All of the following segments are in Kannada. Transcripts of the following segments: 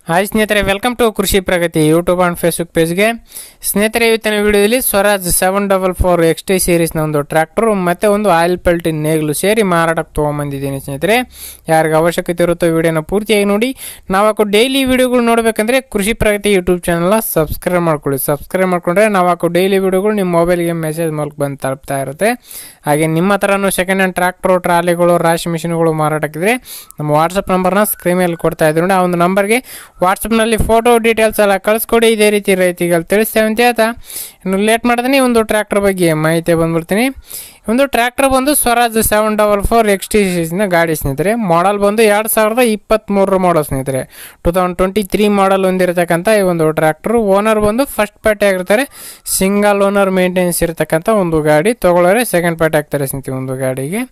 ಹಾಯ್ ಸ್ನೇಹಿತರೆ, ವೆಲ್ಕಮ್ ಟು ಕೃಷಿ ಪ್ರಗತಿ ಯೂಟ್ಯೂಬ್ ಆ್ಯಂಡ್ ಫೇಸ್ಬುಕ್ ಪೇಜ್ಗೆ. ಸ್ನೇಹಿತರೆ, ಇವತ್ತಿನ ವಿಡಿಯೋದಲ್ಲಿ ಸ್ವರಾಜ್ 744 XT ಸೀರೀಸ್ನ ಒಂದು ಟ್ರ್ಯಾಕ್ಟರ್ ಮತ್ತು ಒಂದು ಆಯಿಲ್ ಪಲ್ಟಿ ನೇಗ್ಲು ಸೇರಿ ಮಾರಾಟಕ್ಕೆ ತೊಗೊಂಬಂದಿದ್ದೀನಿ. ಸ್ನೇಹಿತರೆ, ಯಾರಿಗೆ ಅವಶ್ಯಕತೆ ಇರುತ್ತೋ ವಿಡಿಯೋನ ಪೂರ್ತಿಯಾಗಿ ನೋಡಿ. ನಾವು ಡೈಲಿ ವಿಡಿಯೋಗಳು ನೋಡಬೇಕಂದ್ರೆ ಕೃಷಿ ಪ್ರಗತಿ ಯೂಟ್ಯೂಬ್ ಚಾನಲ್ನ ಸಬ್ಸ್ಕ್ರೈಬ್ ಮಾಡ್ಕೊಳ್ಳಿ. ಸಬ್ಸ್ಕ್ರೈಬ್ ಮಾಡ್ಕೊಂಡ್ರೆ ನಾವು ಡೈಲಿ ವಿಡಿಯೋಗಳು ನಿಮ್ಮ ಮೊಬೈಲ್ಗೆ ಮೆಸೇಜ್ ಮೂಲಕ ಬಂದು ತಲುಪ್ತಾ ಇರುತ್ತೆ. ಹಾಗೆ ನಿಮ್ಮ ಹತ್ರನೂ ಸೆಕೆಂಡ್ ಹ್ಯಾಂಡ್ ಟ್ರ್ಯಾಕ್ಟರು, ಟ್ರಾಲಿಗಳು, ರಾಶಿ ಮಿಷಿನ್ಗಳು ಮಾರಾಟಕ್ಕಿದ್ರೆ ನಮ್ಮ ವಾಟ್ಸಪ್ ನಂಬರ್ನ ಸ್ಕ್ರೀನ್ ಮೇಲೆ ಕೊಡ್ತಾ ಇದ್ರು ನೋಡಿ. ಆ ಒಂದು ನಂಬರ್ಗೆ ವಾಟ್ಸಪ್ನಲ್ಲಿ ಫೋಟೋ ಡೀಟೇಲ್ಸ್ ಎಲ್ಲ ಕಳಿಸ್ಕೊಡಿ. ಇದೇ ರೀತಿ ರೈತಿಗಳು ತಿಳಿಸ್ತೇವೆ ಅಂತ ಹೇಳ್ತಾ ಇನ್ನು ಲೇಟ್ ಮಾಡ್ತೀನಿ, ಒಂದು ಟ್ರ್ಯಾಕ್ಟರ್ ಬಗ್ಗೆ ಮಾಹಿತಿ ಬಂದ್ಬಿಡ್ತೀನಿ. ಒಂದು ಟ್ರ್ಯಾಕ್ಟರ್ ಬಂದು ಸ್ವರಾಜ್ 744 XT ಸೀರೀಸ್ನ ಗಾಡಿ ಸ್ನೇಹಿತರೆ. ಮಾಡಲ್ ಬಂದು 2023 ಮಾಡಲ್ ಸ್ನೇಹಿತರೆ. 2023 ಮಾಡಲ್ ಹೊಂದಿರತಕ್ಕಂಥ ಈ ಒಂದು ಟ್ರ್ಯಾಕ್ಟರ್. ಓನರ್ ಬಂದು ಫಸ್ಟ್ ಪಾರ್ಟಿ ಆಗಿರ್ತಾರೆ, ಸಿಂಗಲ್ ಓನರ್ ಮೇಂಟೆನೆನ್ಸ್ ಇರತಕ್ಕಂಥ ಒಂದು ಗಾಡಿ. ತೊಗೊಳ್ಳೋರೆ ಸೆಕೆಂಡ್ ಪಾರ್ಟಿ ಆಗ್ತಾರೆ ಸ್ನೇಹಿತರೆ ಒಂದು ಗಾಡಿಗೆ.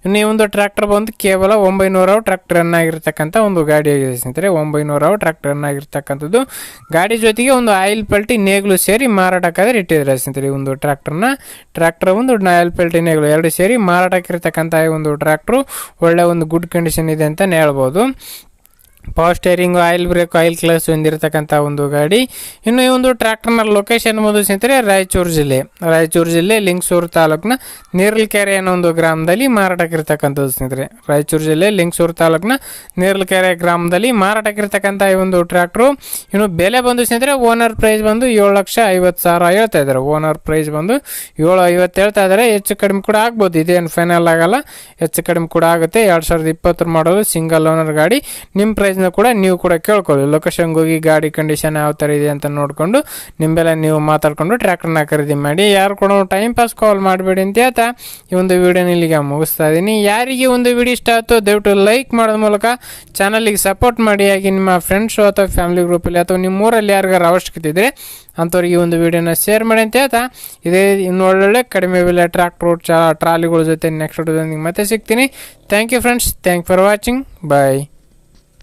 ಇನ್ನು ಈ ಒಂದು ಟ್ರ್ಯಾಕ್ಟರ್ ಬಂದು ಕೇವಲ 900 ಟ್ರ್ಯಾಕ್ಟರ್ ರನ್ ಆಗಿರ್ತಕ್ಕಂಥ ಒಂದು ಗಾಡಿ ಆಗಿದೆ ಸ್ನೇಹಿತರೆ. 900 ಟ್ರ್ಯಾಕ್ಟರ್ ರನ್ ಆಗಿರ್ತಕ್ಕಂಥದ್ದು. ಗಾಡಿ ಜೊತೆಗೆ ಒಂದು ಆಯಿಲ್ ಪಲ್ಟಿ ನೇಗ್ಲು ಸೇರಿ ಮಾರಾಟಕ್ಕಾದ್ರೆ ಇಟ್ಟಿದ್ದಾರೆ ಸ್ನೇಹಿತರೆ. ಒಂದು ಟ್ರ್ಯಾಕ್ಟರ್ ಒಂದು ಆಯಿಲ್ ಪಲ್ಟಿ ನೇಗ್ಲು ಎರಡು ಸೇರಿ ಮಾರಾಟಕ್ಕಿರ್ತಕ್ಕಂಥ ಒಂದು ಟ್ರ್ಯಾಕ್ಟರ್ ಒಳ್ಳೆ ಒಂದು ಗುಡ್ ಕಂಡೀಷನ್ ಇದೆ ಅಂತ ಹೇಳ್ಬೋದು. Power steering, oil brake, oil class ಹೊಂದಿರತಕ್ಕಂಥ ಒಂದು ಗಾಡಿ. ಇನ್ನು ಈ ಒಂದು ಟ್ರ್ಯಾಕ್ಟರ್ನ ಲೊಕೇಶನ್ ಬಂದು ಸ್ನೇಹಿತರೆ ರಾಯಚೂರು ಜಿಲ್ಲೆ ಲಿಂಗಸೂರು ತಾಲೂಕಿನ ನೇರ್ಲಕೆರೆ ಅನ್ನೋ ಒಂದು ಗ್ರಾಮದಲ್ಲಿ ಮಾರಾಟಕ್ಕಿರ್ತಕ್ಕಂಥದ್ದು ಸ್ನೇಹಿತರೆ. ರಾಯಚೂರು ಜಿಲ್ಲೆ ಲಿಂಗಸೂರು ತಾಲೂಕಿನ ನೇರ್ಲಕೆರೆ ಗ್ರಾಮದಲ್ಲಿ ಮಾರಾಟಕ್ಕಿರ್ತಕ್ಕಂಥ ಈ ಒಂದು ಟ್ರ್ಯಾಕ್ಟರು. ಇನ್ನು ಬೆಲೆ ಬಂದು ಸ್ನೇಹಿತರೆ ಓನರ್ ಪ್ರೈಸ್ ಬಂದು 7,50,000 ಹೇಳ್ತಾ ಇದ್ದಾರೆ. ಓನರ್ ಪ್ರೈಸ್ ಬಂದು 7,50,000 ಹೇಳ್ತಾ ಇದ್ದಾರೆ. ಹೆಚ್ಚು ಕಡಿಮೆ ಕೂಡ ಆಗ್ಬೋದು, ಇದೇನು ಫೈನಲ್ ಆಗಲ್ಲ, ಹೆಚ್ಚು ಕಡಿಮೆ ಕೂಡ ಆಗುತ್ತೆ. 2020 ಮಾಡಲು ಸಿಂಗಲ್ ಓನರ್ ಗಾಡಿ. ನಿಮ್ಮ ಪ್ರೈಸ್ನ ಕೂಡ ನೀವು ಕೂಡ ಕೇಳ್ಕೊಳ್ಳಿ. ಲೊಕೇಶನ್ಗೆ ಹೋಗಿ ಗಾಡಿ ಕಂಡೀಷನ್ ಯಾವ ಥರ ಇದೆ ಅಂತ ನೋಡಿಕೊಂಡು ನಿಮ್ಮೆಲ್ಲ ನೀವು ಮಾತಾಡ್ಕೊಂಡು ಟ್ರ್ಯಾಕ್ಟರ್ನ ಖರೀದಿ ಮಾಡಿ. ಯಾರು ಕೂಡ ಟೈಮ್ ಪಾಸ್ ಕಾಲ್ ಮಾಡಬೇಡಿ ಅಂತ ಹೇಳ್ತಾ ಈ ಒಂದು ವಿಡಿಯೋನ ಇಲ್ಲಿಗೆ ಮುಗಿಸ್ತಾ ಇದ್ದೀನಿ. ಯಾರಿಗೆ ಒಂದು ವಿಡಿಯೋ ಇಷ್ಟ ಆಯಿತು ದಯವಿಟ್ಟು ಲೈಕ್ ಮಾಡೋದ್ರ ಮೂಲಕ ಚಾನಲಿಗೆ ಸಪೋರ್ಟ್ ಮಾಡಿ. ಹಾಗೆ ನಿಮ್ಮ ಫ್ರೆಂಡ್ಸು ಅಥವಾ ಫ್ಯಾಮಿಲಿ ಗ್ರೂಪಲ್ಲಿ ಅಥವಾ ನಿಮ್ಮ ಊರಲ್ಲಿ ಯಾರಿಗಾರು ಅವಶ್ಯಕತೆ ಇದ್ದರೆ ಅಂಥವ್ರಿಗೆ ಈ ಒಂದು ವಿಡಿಯೋನ ಶೇರ್ ಮಾಡಿ ಅಂತ ಹೇಳ್ತಾ ಇದೇ ಇನ್ನು ಒಳ್ಳೊಳ್ಳೆ ಕಡಿಮೆ ಬೆಲೆ ಟ್ರ್ಯಾಕ್ಟರ್, ಟ್ರಾಲಿಗಳ ಜೊತೆ ನೆಕ್ಸ್ಟ್ ವಿಡಿಯೋದೊಂದಿಗೆ ಮತ್ತೆ ಸಿಗ್ತೀನಿ. Thank you friends, thank for watching, bye.